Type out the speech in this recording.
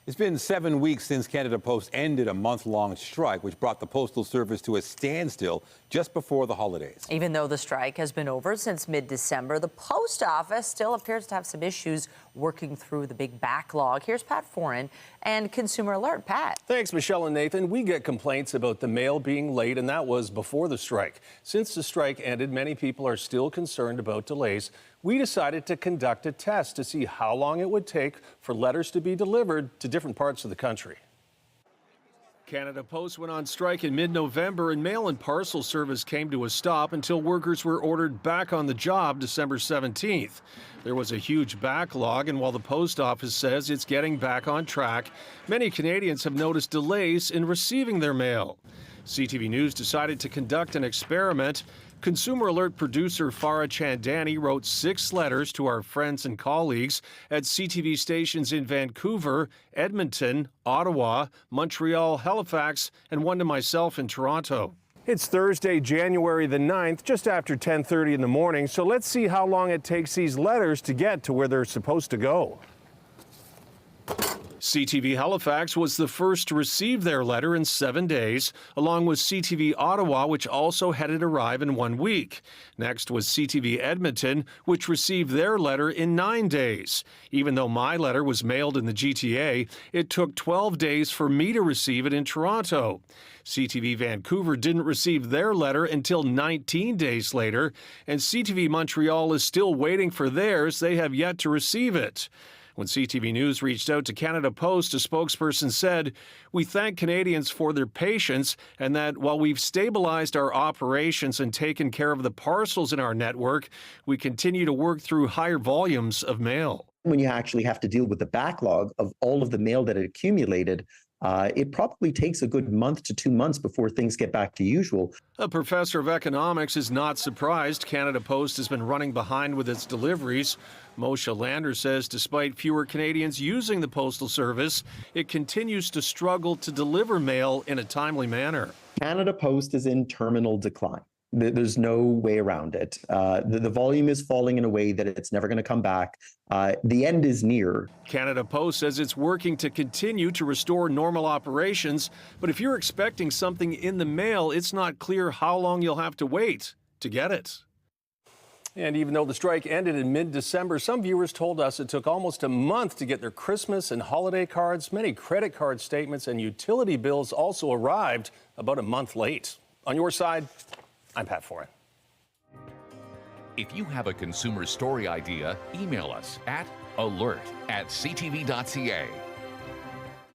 It's been 7 weeks since Canada Post ended a month-long strike, which brought the Postal Service to a standstill just before the holidays. Even though the strike has been over since mid-December, the post office still appears to have some issues working through the big backlog. Here's Pat Foran and Consumer Alert. Pat. Thanks, Michelle and Nathan. We get complaints about the mail being late, and that was before the strike. Since the strike ended, many people are still concerned about delays. We decided to conduct a test to see how long it would take for letters to be delivered to different parts of the country. Canada Post went on strike in mid-November, and mail and parcel service came to a stop until workers were ordered back on the job December 17th. There was a huge backlog, and while the post office says it's getting back on track, many Canadians have noticed delays in receiving their mail. CTV News decided to conduct an experiment. Consumer Alert producer Foran wrote 6 letters to our friends and colleagues at CTV stations in Vancouver, Edmonton, Ottawa, Montreal, Halifax, and one to myself in Toronto. It's Thursday, January the 9th, just after 10:30 in the morning, so let's see how long it takes these letters to get to where they're supposed to go. CTV Halifax was the first to receive their letter in 7 days, along with CTV Ottawa, which also had it arrive in 1 week. Next was CTV Edmonton, which received their letter in 9 days. Even though my letter was mailed in the GTA, it took 12 days for me to receive it in Toronto. CTV Vancouver didn't receive their letter until 19 days later, and CTV Montreal is still waiting for theirs. They have yet to receive it. When CTV News reached out to Canada Post, a spokesperson said, "We thank Canadians for their patience and that while we've stabilized our operations and taken care of the parcels in our network, we continue to work through higher volumes of mail." When you actually have to deal with the backlog of all of the mail that had accumulated, it probably takes a good month to 2 months before things get back to usual. A professor of economics is not surprised Canada Post has been running behind with its deliveries. Moshe Lander says despite fewer Canadians using the Postal Service, it continues to struggle to deliver mail in a timely manner. Canada Post is in terminal decline. There's no way around it. The volume is falling in a way that it's never going to come back. The end is near. Canada Post says it's working to continue to restore normal operations, but if you're expecting something in the mail, it's not clear how long you'll have to wait to get it. And even though the strike ended in mid-December, some viewers told us it took almost a month to get their Christmas and holiday cards. Many credit card statements and utility bills also arrived about a month late. On your side, I'm Pat Foran. If you have a consumer story idea, email us at alert@ctv.ca.